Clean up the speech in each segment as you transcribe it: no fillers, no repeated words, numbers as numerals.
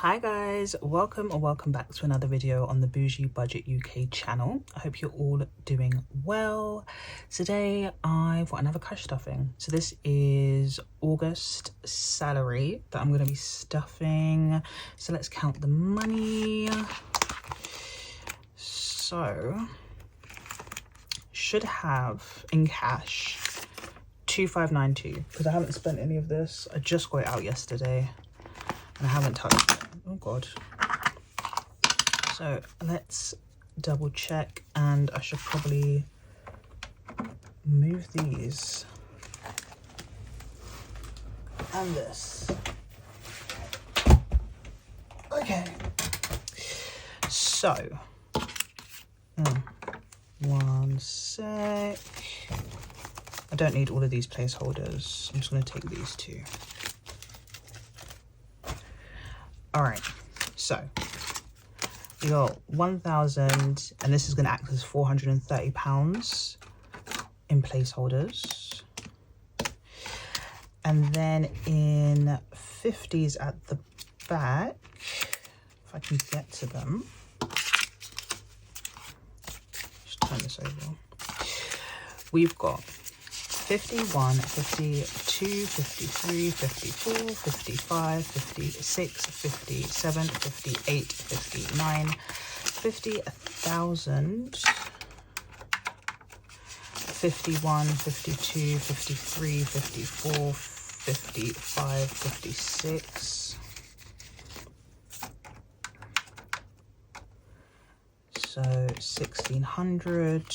Hi guys, welcome or welcome back to another video on the Bougie Budget UK channel. I hope you're all doing well. Today I've got another cash stuffing. So this is August salary that I'm going to be stuffing. So let's count the money. So should have in cash 2592 because I haven't spent any of this. I just got it out yesterday and I haven't touched it. Oh god. So let's double check, and I should probably move these and this. Okay, so one sec. I don't need all of these placeholders. I'm just going to take these two. All right, so we got 1,000, and this is going to act as £430 in placeholders. And then in 50s at the back, if I can get to them, just turn this over. We've got 51, 52, 53, 54, 55, 56, 57, 58, 59, 50,000, 51, 52, 53, 54, 55, 56. So 1,600.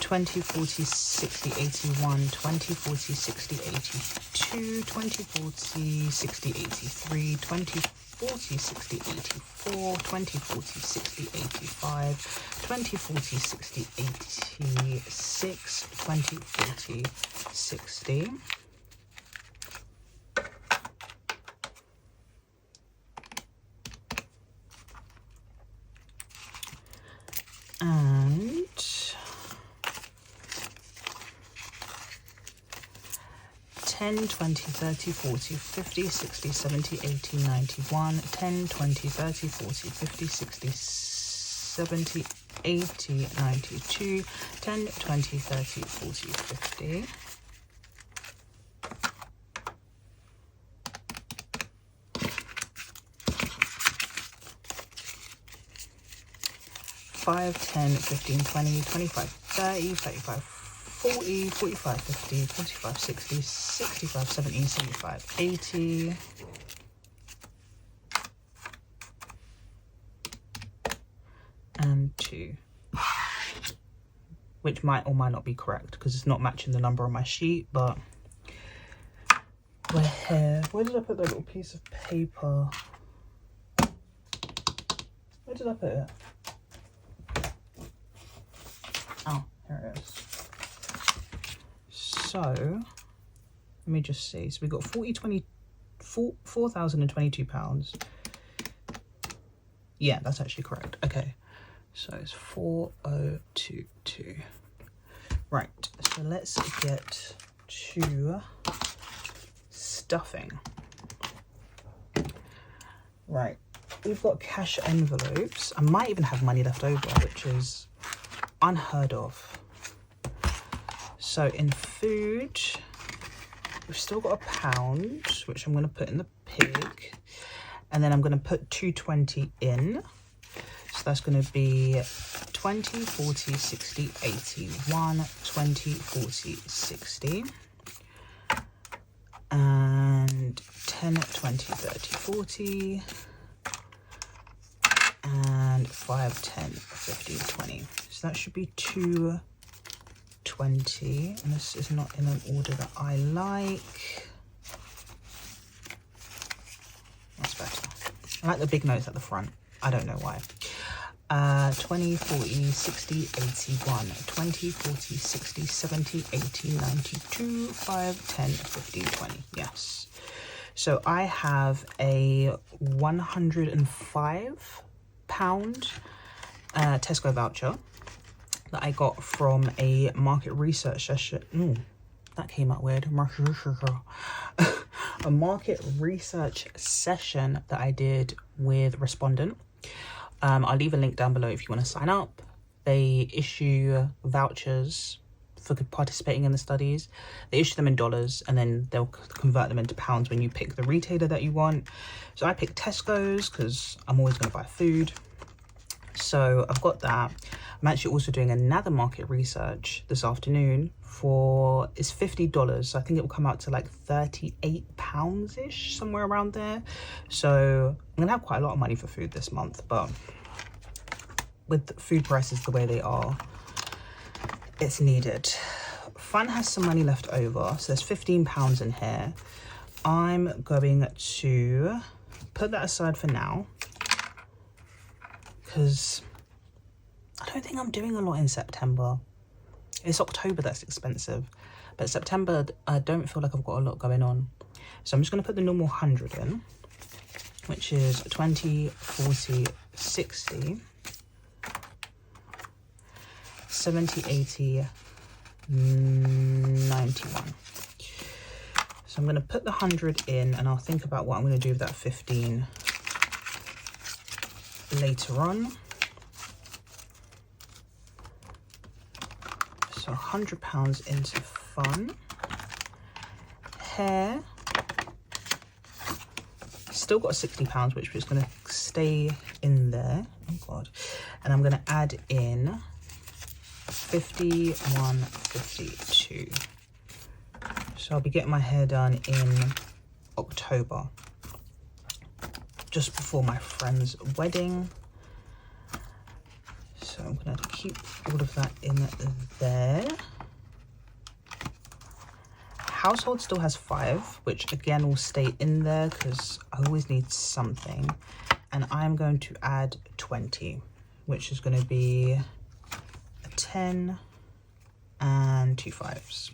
20, 40, 60, 81, 20, 40, 60, 82, 20, 40, 60, 83, 20, 40, 60, 84, 20, 40, 60, 85, 20, 40, 60, 86, 20, 40, 60. And 10, 20, 30, 40, 50, 60, 70, 80, 91, 10, 20, 30, 40, 50, 60, 70, 80, 92, 10, 20, 30, 40, 50. Five, 10, 15, 20, 25, 30, 35, 40, 45, 50, 55, 60, 65, 70, 75, 80. And 2. Which might or might not be correct because it's not matching the number on my sheet, but we're here. Where did I put that little piece of paper? Where did I put it? Oh, here it is. So let me just see. So we got 4,022 pounds. Yeah, that's actually correct. Okay, so it's 4,022. Right, so let's get to stuffing. Right, we've got cash envelopes. I might even have money left over, which is unheard of. So in food, we've still got £1, which I'm going to put in the pig, and then I'm going to put 220 in. So that's going to be 20, 40, 60, 81, 20, 40, 60, and 10, 20, 30, 40, and 5, 10, 15, 20. So that should be 220, and this is not in an order that I like. That's better. I like the big notes at the front. I don't know why. 20, 40, 60, 81, 20, 40, 60, 70, 80, 92, 5, 10, 15, 20. Yes. So I have a £105 Tesco voucher that I got from a market research session. That came out weird. A market research session that I did with Respondent. I'll leave a link down below if you want to sign up. They issue vouchers for participating in the studies. They issue them in dollars and then they'll convert them into pounds when you pick the retailer that you want. So I picked Tesco's because I'm always going to buy food. So I've got that. I'm actually also doing another market research this afternoon for, it's $50. So I think it will come out to like £38-ish, somewhere around there. So I'm gonna have quite a lot of money for food this month, but with food prices the way they are, it's needed. Fun has some money left over, so there's £15 in here. I'm going to put that aside for now because I don't think I'm doing a lot in September. It's October that's expensive, but September I don't feel like I've got a lot going on. So I'm just going to put the normal 100 in, which is 20, 40, 60, 70, 80, 91. So I'm going to put the 100 in and I'll think about what I'm going to do with that 15 later on. So £100 into fun. Hair. Still got £60, which is going to stay in there. Oh God. And I'm going to add in 51, 52. So I'll be getting my hair done in October, just before my friend's wedding. So I'm going to keep all of that in there. Household still has 5, which again will stay in there because I always need something. And I'm going to add 20, which is going to be a 10 and 2 5s.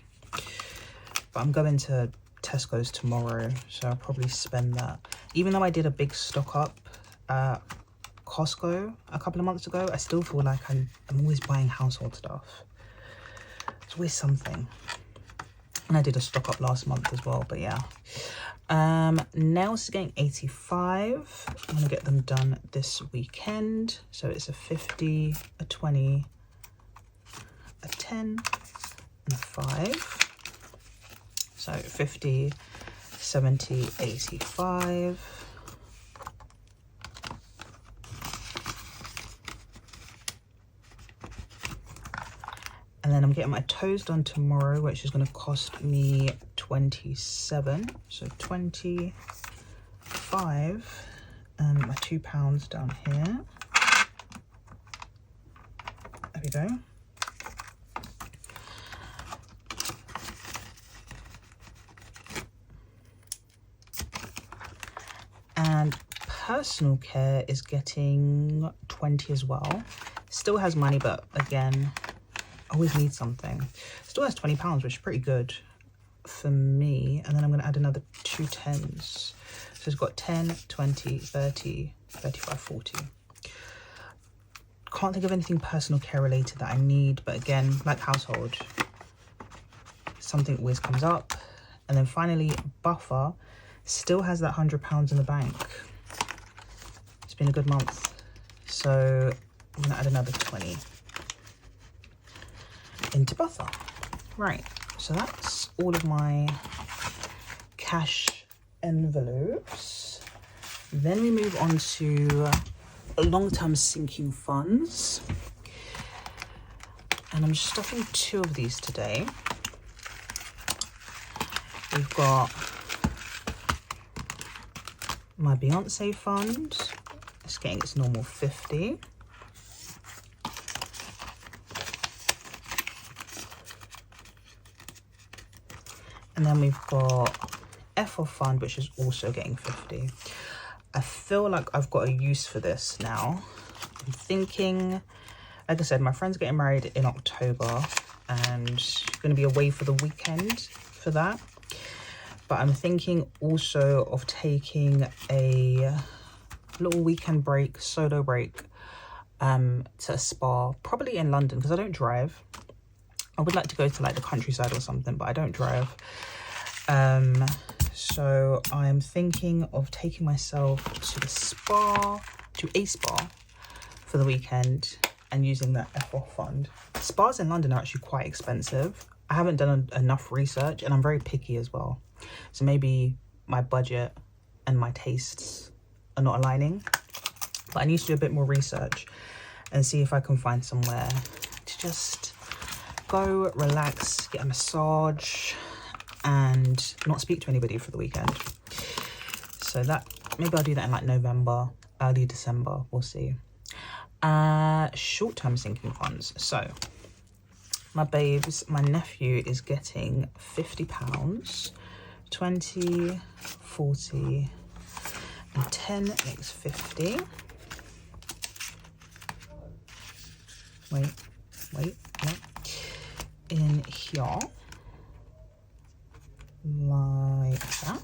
But I'm going to Tesco's tomorrow, so I'll probably spend that. Even though I did a big stock up Costco a couple of months ago, I still feel like I'm always buying household stuff. It's always something. And I did a stock up last month as well, but yeah. Nails is getting 85. I'm gonna get them done this weekend. So it's a 50, a 20, a 10, and a 5. So 50, 70, 85. And then I'm getting my toes done tomorrow, which is going to cost me 27. So 25. And my £2 down here. There we go. And personal care is getting 20 as well. Still has money, but again, always need something. Still has £20, which is pretty good for me. And then I'm going to add another 2 10s. So it's got 10, 20, 30, 35, 40. Can't think of anything personal care related that I need, but again, like household, something always comes up. And then finally, buffer still has that £100 in the bank. It's been a good month, so I'm going to add another 20 into buffer. Right, so that's all of my cash envelopes. Then we move on to long-term sinking funds, and I'm stuffing 2 of these today. We've got my Beyonce fund. It's getting its normal 50. And then we've got FO fund, which is also getting 50. I feel like I've got a use for this now. I'm thinking, like I said, my friend's getting married in October and going to be away for the weekend for that. But I'm thinking also of taking a little weekend break, solo break, to a spa, probably in London, because I don't drive. I would like to go to like the countryside or something, but I don't drive. So I'm thinking of taking myself to a spa for the weekend and using that FOF fund. Spas in London are actually quite expensive. I haven't done enough research, and I'm very picky as well. So maybe my budget and my tastes are not aligning, but I need to do a bit more research and see if I can find somewhere to just go, relax, get a massage, and not speak to anybody for the weekend. So that, maybe I'll do that in like November, early December, we'll see. Short-term sinking funds. So my babes, my nephew is getting £50, 20, 40, and 10 makes 50. Wait. In here, like that.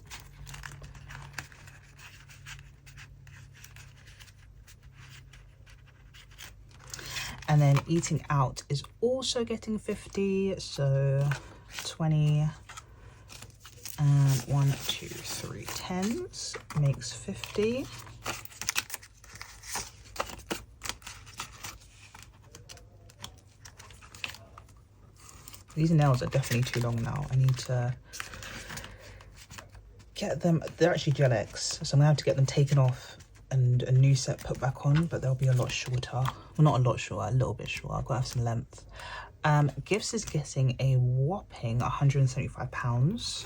And then eating out is also getting 50, so 20 and 1, 2, 3 10s makes 50. These nails are definitely too long now. I need to get them, they're actually Gel X, so I'm gonna have to get them taken off and a new set put back on, but they'll be a lot shorter. Well, not a lot shorter, a little bit shorter. I've got to have some length. Gifts is getting a whopping £175,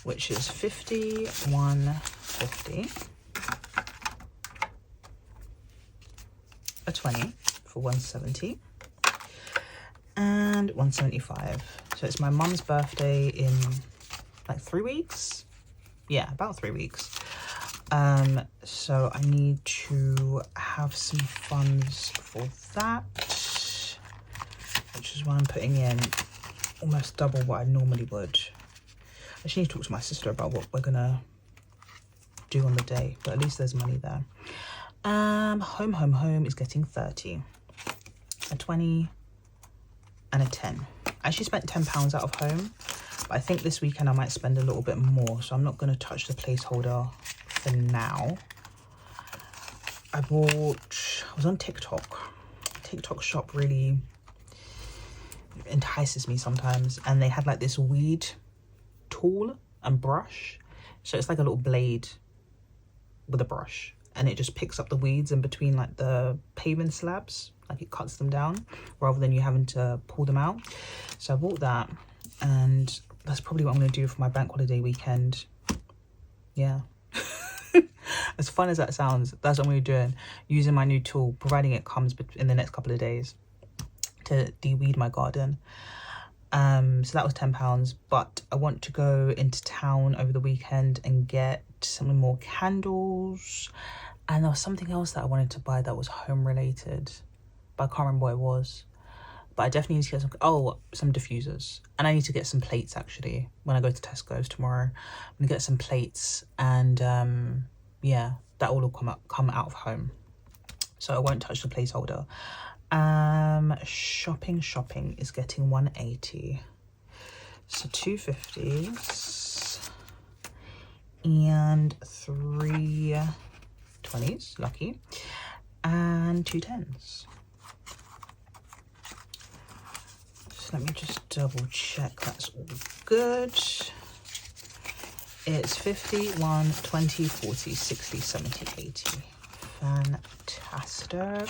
which is 50, 150, a 20 for 170, and 175. So it's my mum's birthday in like 3 weeks. Yeah, about 3 weeks. So I need to have some funds for that, which is why I'm putting in almost double what I normally would. I just need to talk to my sister about what we're gonna do on the day, but at least there's money there. Home is getting 30, a 20, and a 10. I actually spent £10 out of home, but I think this weekend I might spend a little bit more, so I'm not going to touch the placeholder for now. I was on TikTok. TikTok shop really entices me sometimes, and they had like this weed tool and brush. So it's like a little blade with a brush, and it just picks up the weeds in between like the paving slabs, like it cuts them down rather than you having to pull them out. So I bought that, and that's probably what I'm going to do for my bank holiday weekend. Yeah. As fun as that sounds, that's what I'm going to be doing, using my new tool, providing it comes in the next couple of days, to de-weed my garden. So that was £10, but I want to go into town over the weekend and get some more candles, and there was something else that I wanted to buy that was home related, but I can't remember what it was. But I definitely need to get some diffusers, and I need to get some plates actually when I go to Tesco's tomorrow. I'm gonna get some plates, and yeah, that all will come out of home, so I won't touch the placeholder. Shopping is getting 180, so 250s and 3 20s, lucky, and 2 10s. So let me just double check that's all good. It's 50, 1, 20, 40, 60, 70, 80. Fantastic.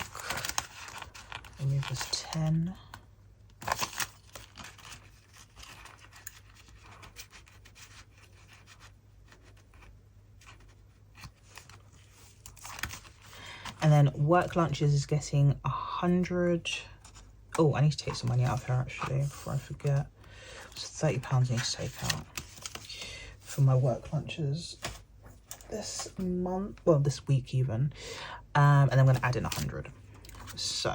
Remove this 10. And then work lunches is getting 100. Oh, I need to take some money out of here actually before I forget. So £30 I need to take out for my work lunches this month, well this week even, and then I'm going to add in 100. So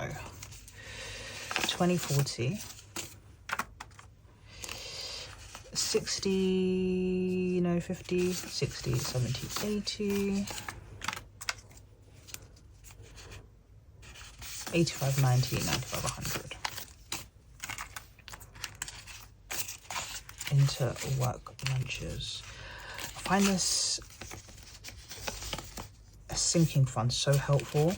20, 40, 60, no 50, 60, 70, 80, 85, 90, 95, 100. into work lunches. I find this a sinking fund so helpful.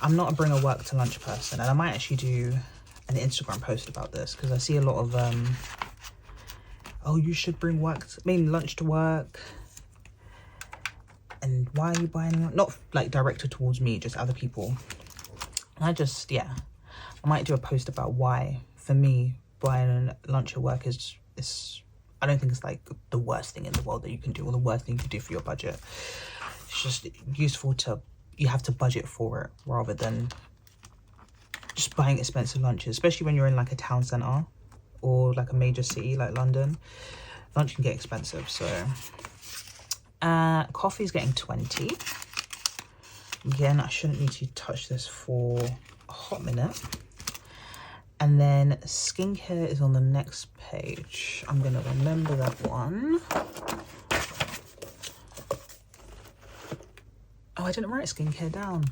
I'm not a bring a work to lunch person, and I might actually do an Instagram post about this because I see a lot of oh, you should bring lunch to work, and why are you buying one? Not like directed towards me, just other people. And I just, yeah, I might do a post about why for me buying lunch at work is I don't think it's like the worst thing in the world that you can do, or the worst thing you can do for your budget. It's just useful to, you have to budget for it rather than just buying expensive lunches, especially when you're in like a town centre or like a major city like London. Lunch can get expensive. So coffee is getting 20. Again, I shouldn't need to touch this for a hot minute. And then skincare is on the next page. I'm gonna remember that one. Oh, I didn't write skincare down.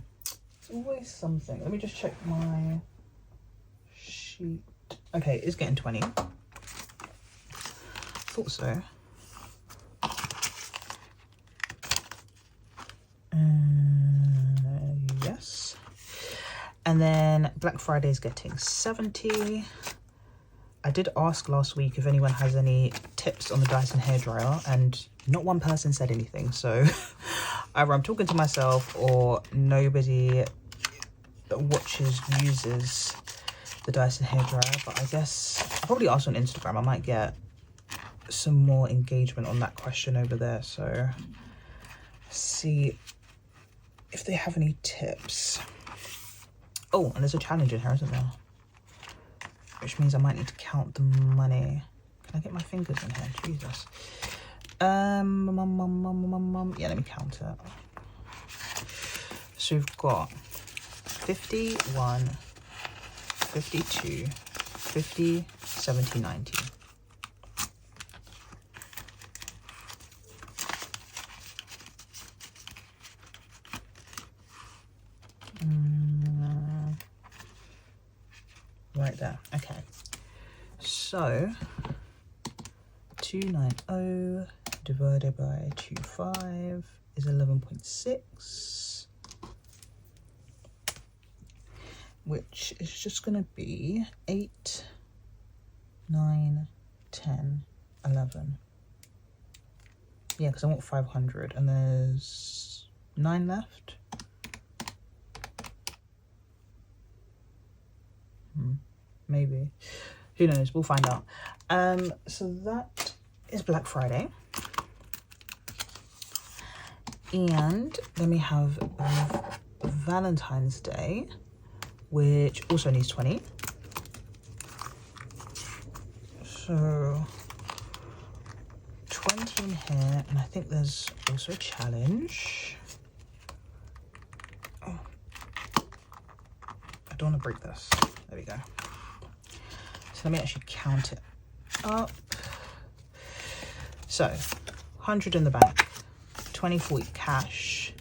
It's always something. Let me just check my sheet. Okay, it's getting 20. Thought so. Yes. And then Black Friday is getting 70. I did ask last week if anyone has any tips on the Dyson hairdryer, and not one person said anything. So either I'm talking to myself or nobody that uses the Dyson hairdryer. But I guess I'll probably ask on Instagram. I might get some more engagement on that question over there. So see if they have any tips. Oh, and there's a challenge in here, isn't there? Which means I might need to count the money. Can I get my fingers in here? Jesus. Yeah, let me count it. So we've got 51, 52, 50, 70, 90. Right there. Okay. So 290 divided by 25 is 11.6, which is just going to be 8, 9, 10, 11. Yeah, because I want 500 and there's 9 left. Maybe, who knows, we'll find out. So that is Black Friday, and then we have Valentine's Day, which also needs 20. So 20 in here, and I think there's also a challenge. Oh, I don't want to break this. There we go. So let me actually count it up. So 100 in the bank, 20, 40 cash.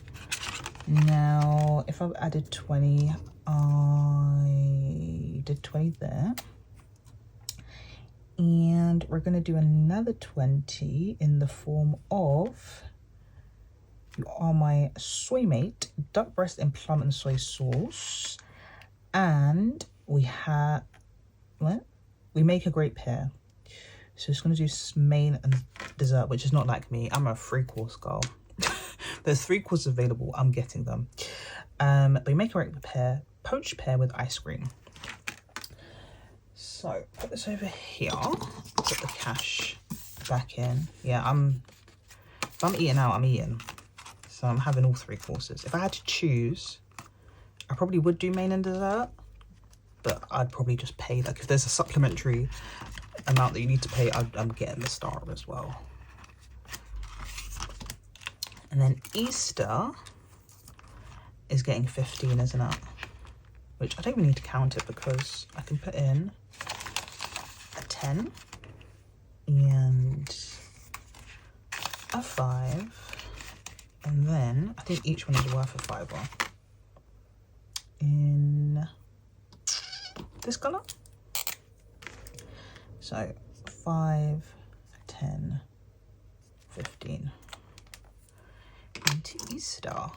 Now, if I've added 20, I did 20 there. And we're going to do another 20 in the form of, you are my soy mate, duck breast in plum and soy sauce. And we have, what? We make a great pair. So it's going to do main and dessert, which is not like me. I'm a 3-course girl. There's 3 courses available. I'm getting them. But we make a great pair, poached pear with ice cream. So put this over here. Put the cash back in. Yeah, if I'm eating out, I'm eating. So I'm having all 3 courses. If I had to choose, I probably would do main and dessert. But I'd probably just pay, like if there's a supplementary amount that you need to pay, I'm getting the starter as well. And then Easter is getting 15, isn't it? Which I don't even need to count it because I can put in a 10 and a 5. And then I think each one is worth a £5 in this colour. So 5, 10, 15. Into Easter.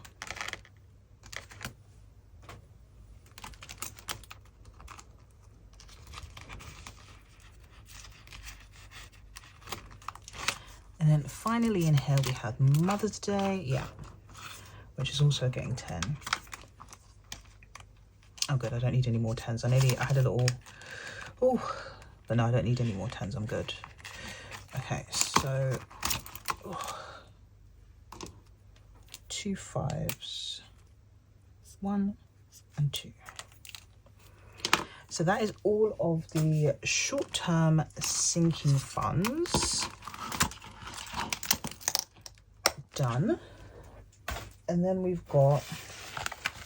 And then finally in here we have Mother's Day, yeah, which is also getting 10. Oh good, I don't need any more 10s. I had a little, oh, but no, I don't need any more 10s, I'm good. Okay, so, 2 5s, 1 and 2. So that is all of the short-term sinking funds done. And then we've got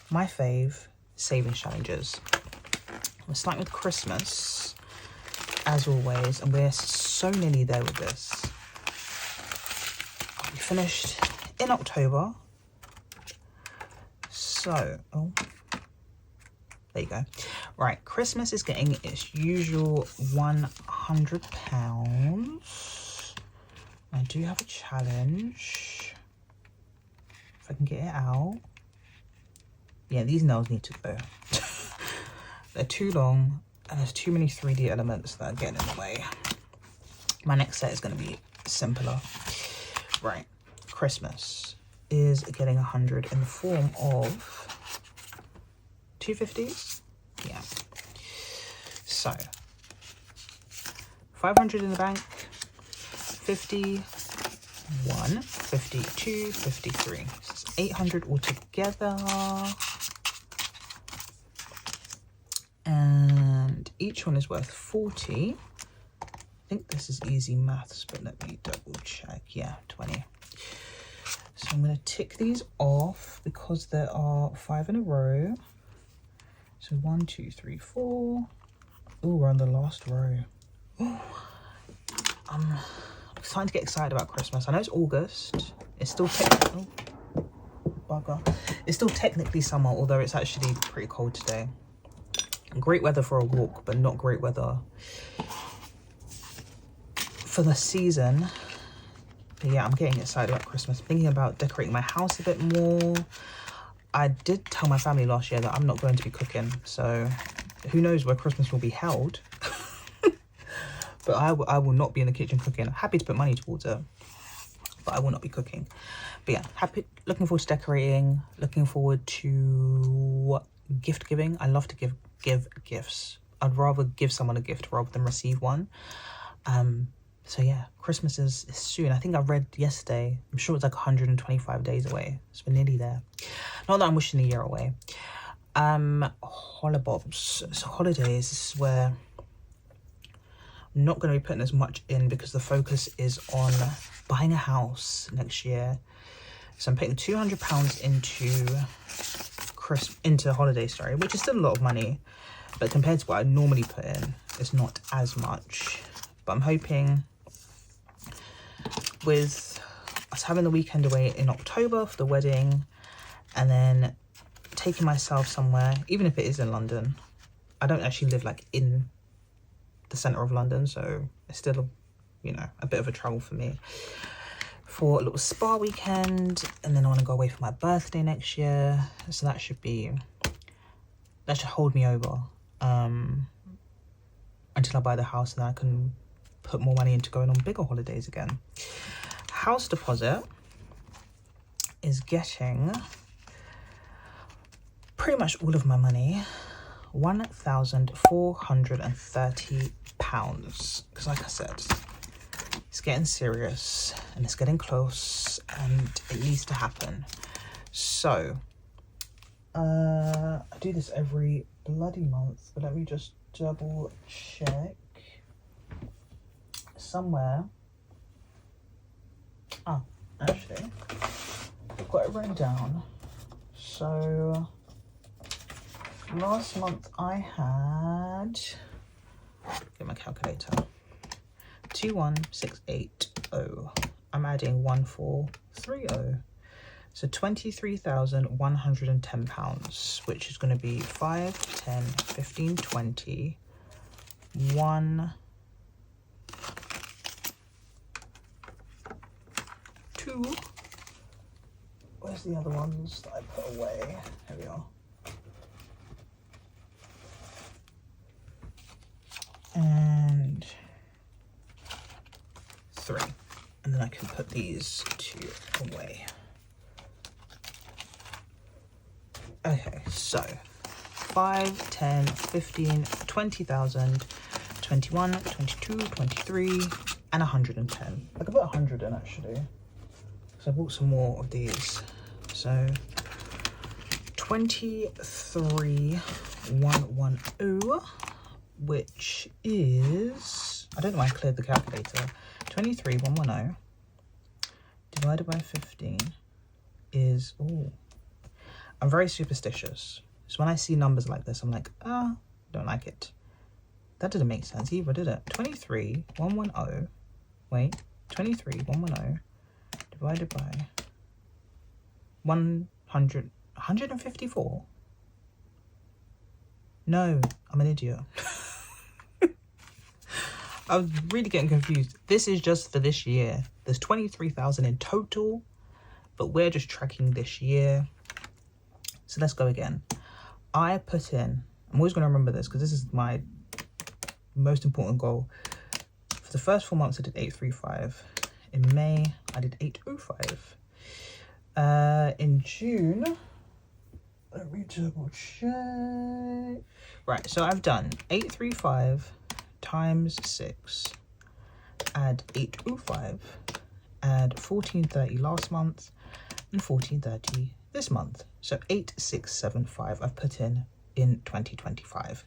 my fave savings challenges. We're starting with Christmas as always, and we're so nearly there with this. We finished in October, so there you go. Right, Christmas is getting its usual £100. I do have a challenge. If I can get it out. Yeah, these nails need to go. They're too long and there's too many 3D elements that are getting in the way. My next set is going to be simpler. Right, Christmas is getting 100 in the form of 250s. Yeah. So 500 in the bank, 51, 52, 53. So it's 800 altogether. And each one is worth 40. I think this is easy maths, but let me double check. Yeah, 20. So I'm going to tick these off because there are 5 in a row. So 1, 2, 3, 4. Oh, we're on the last row. Ooh. I'm starting to get excited about Christmas. I know it's August. It's still technically, bugger. It's still technically summer, although it's actually pretty cold today. Great weather for a walk, but not great weather for the season. But yeah, I'm getting excited about Christmas. Thinking about decorating my house a bit more. I did tell my family last year that I'm not going to be cooking, so who knows where Christmas will be held. But I will not be in the kitchen cooking. Happy to put money towards it, but I will not be cooking. But yeah, looking forward to decorating, looking forward to gift giving. I love to give gifts. I'd rather give someone a gift rather than receive one. So yeah, Christmas is soon. I think I read yesterday, I'm sure it's like 125 days away. So we're nearly there. Not that I'm wishing a year away. Holobobs. So holidays, this is where I'm not going to be putting as much in because the focus is on buying a house next year. So I'm putting £200 into holidays, which is still a lot of money, but compared to what I normally put in, it's not as much. But I'm hoping with us having the weekend away in October for the wedding, and then taking myself somewhere, even if it is in London. I don't actually live like in the centre of London, so it's still, you know, a bit of a travel for me. For a little spa weekend, and then I want to go away for my birthday next year, so that should hold me over until I buy the house, and then I can put more money into going on bigger holidays again. House deposit is getting pretty much all of my money, £1,430, because like I said, it's getting serious and it's getting close and it needs to happen. So I do this every bloody month, but let me just double check. Somewhere, actually I've got it written down. So last month I had, get my calculator, 21680. I'm adding 1430, so £23,110, which is going to be 5, 10, 15, 20, 1, 2. Where's the other ones that I put away? Here we are. And 3. And then I can put these 2 away. Okay, so 5, 10, 15, 20,000, 21, 22, 23, and 110. I could put 100 in actually, because I bought some more of these. So 23,110, which is, I don't know why I cleared the calculator. 23,110 divided by 15 is, oh, I'm very superstitious. So when I see numbers like this, I'm like, don't like it. That didn't make sense either, did it? 23,110, wait, 23,110 divided by 154? No, I'm an idiot. I was really getting confused. This is just for this year. There's 23,000 in total, but we're just tracking this year. So let's go again. I put in, I'm always going to remember this because this is my most important goal. For the first 4 months, I did 835. In May, I did 805. In June, let me double check. Right, so I've done 835 times 6, add 805, add 1430 last month, and 1430 this month. So 8675 I've put in 2025,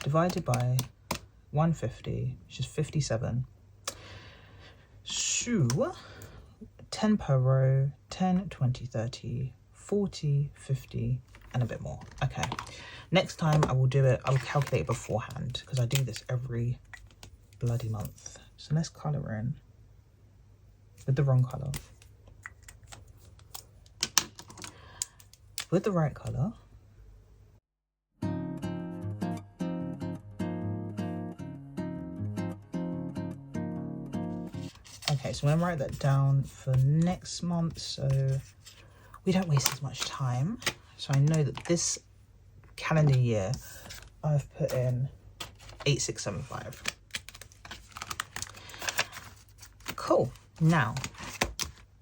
divided by 150, which is 57. So 10 per row, 10, 20, 30, 40, 50, and a bit more. Okay, next time I will do it, I will calculate it beforehand because I do this every bloody month. So let's colour in with the wrong colour. With the right colour. Okay, so I'm going to write that down for next month so we don't waste as much time. So I know that this calendar year I've put in 8675. Cool. Now,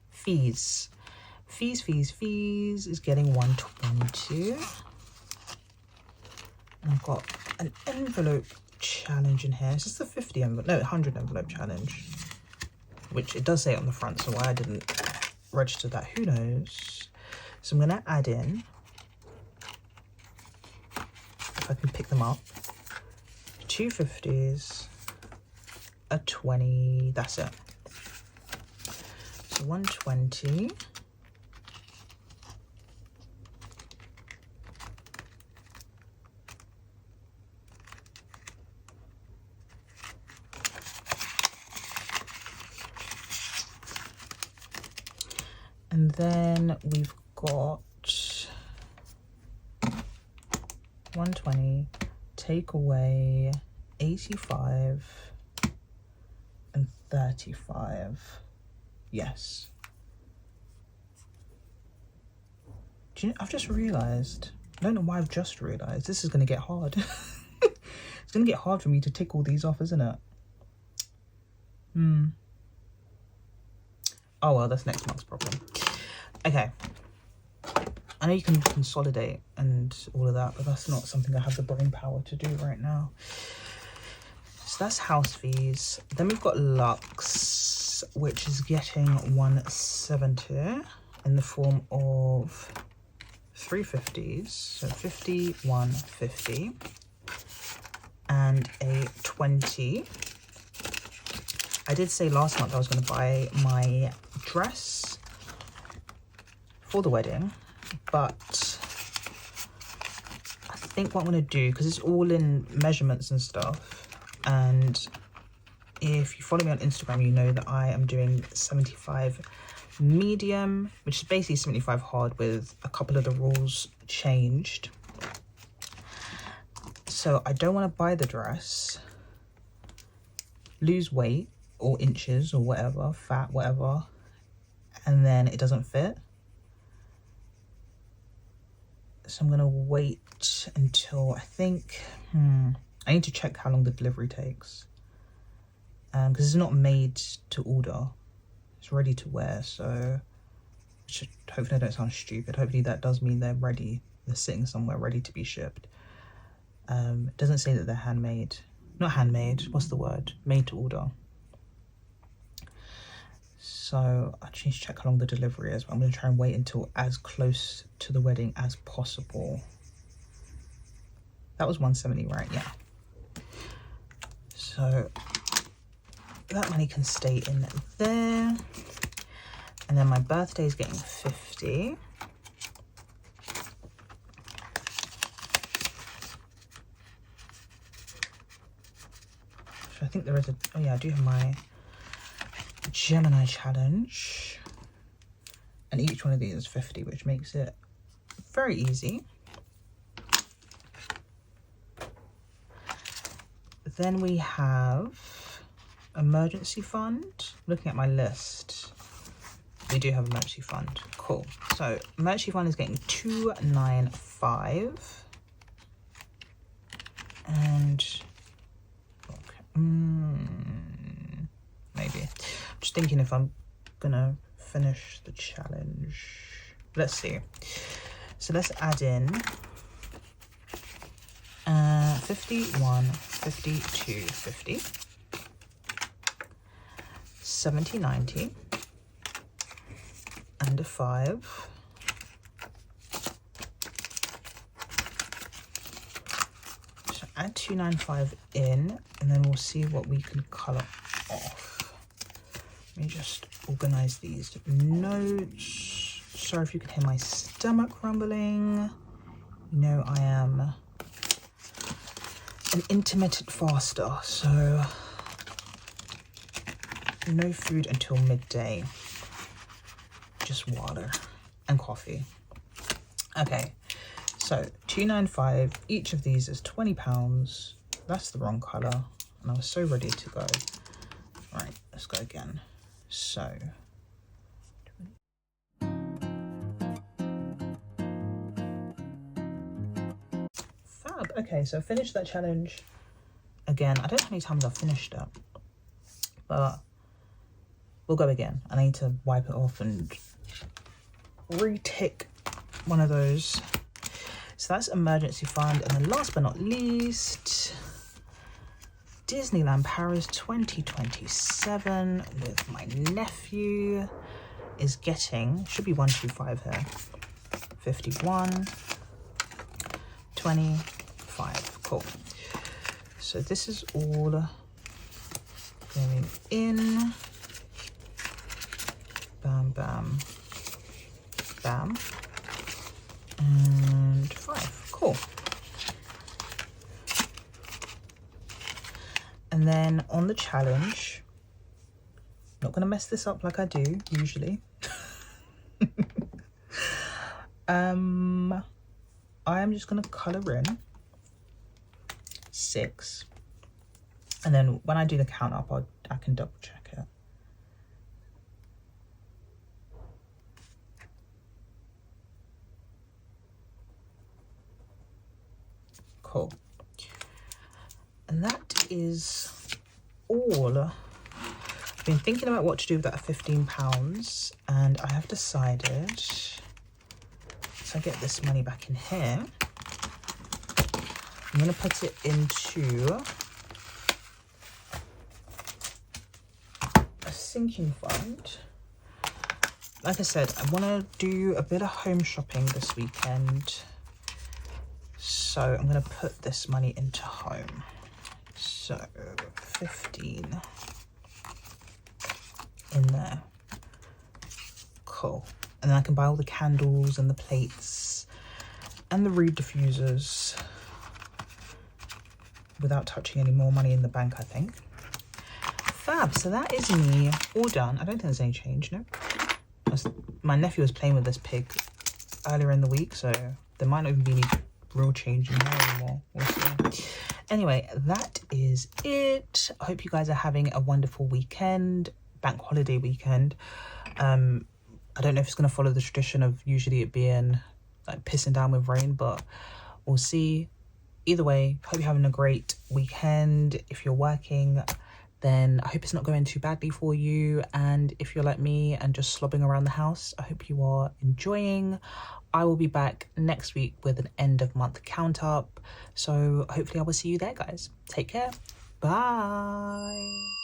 fees. Fees is getting 120. And I've got an envelope challenge in here. Is this the 50 envelope? No, 100 envelope challenge. Which it does say on the front, so why I didn't register that, who knows. So I'm going to add in, if I can pick them up, 2 50s, a 20, that's it. So 120. And then we've got 120, take away 85 and 35. Yes. Do you know, I've just realised, I don't know why I've just realised, this is going to get hard. It's going to get hard for me to tick all these off, isn't it? Oh well, that's next month's problem. Okay. I know you can consolidate and all of that, but that's not something I have the brain power to do right now. So that's house fees. Then we've got Lux, which is getting 170 in the form of 350s. So 50, 150, and a 20. I did say last month I was going to buy my dress for the wedding, but I think what I'm going to do, because it's all in measurements and stuff, and if you follow me on Instagram, you know that I am doing 75 medium, which is basically 75 hard with a couple of the rules changed. So I don't want to buy the dress, lose weight or inches or whatever, fat, whatever, and then it doesn't fit. So I'm gonna wait until, I think, I need to check how long the delivery takes. Because it's not made to order. It's ready to wear, so hopefully I don't sound stupid. Hopefully that does mean they're ready. They're sitting somewhere ready to be shipped. It doesn't say that they're handmade. Not handmade, what's the word? Made to order. So I just need to check how long the delivery is, but I'm going to try and wait until as close to the wedding as possible. That was 170, right? Yeah. So that money can stay in there. And then my birthday is getting 50. So I think there is a, oh yeah, I do have my Gemini challenge. And each one of these is 50, which makes it very easy. Then we have emergency fund. Looking at my list, we do have emergency fund. Cool. So emergency fund is getting 295. And okay, maybe. I'm just thinking if I'm gonna finish the challenge. Let's see. So let's add in 51, 52, 50, 70, 90, and a 5. So add 295 in, and then we'll see what we can colour off. Let me just organise these notes. Sorry if you can hear my stomach rumbling. You know I am an intermittent faster, so no food until midday. Just water and coffee. Okay, so 295. Each of these is £20. That's the wrong colour, and I was so ready to go. Right, let's go again. So fab. Okay, so I finished that challenge again. I don't know how many times I've finished it, but we'll go again. I need to wipe it off and retick one of those. So that's emergency fund. And then last but not least, Disneyland Paris 2027 with my nephew is getting, should be 125 here, 51, 25. Cool. So this is all going in. Bam, bam, bam, and 5. Cool. And then on the challenge, not going to mess this up like I do usually. I am just going to colour in 6, and then when I do the count up, I can double check it. Cool. And that is all. I've been thinking about what to do with that £15, and I have decided, so I get this money back in here, I'm going to put it into a sinking fund. Like I said, I want to do a bit of home shopping this weekend, so I'm going to put this money into home. So 15 in there. Cool. And then I can buy all the candles and the plates and the reed diffusers without touching any more money in the bank, I think. Fab. So that is me all done. I don't think there's any change, no. My nephew was playing with this pig earlier in the week, so there might not even be any real change in there anymore. We'll see. Anyway, that is it. I hope you guys are having a wonderful weekend, bank holiday weekend. I don't know if it's going to follow the tradition of usually it being like pissing down with rain, but we'll see. Either way, hope you're having a great weekend. If you're working, then I hope it's not going too badly for you. And if you're like me and just slobbing around the house, I hope you are enjoying. I will be back next week with an end of month count up. So hopefully I will see you there, guys. Take care. Bye.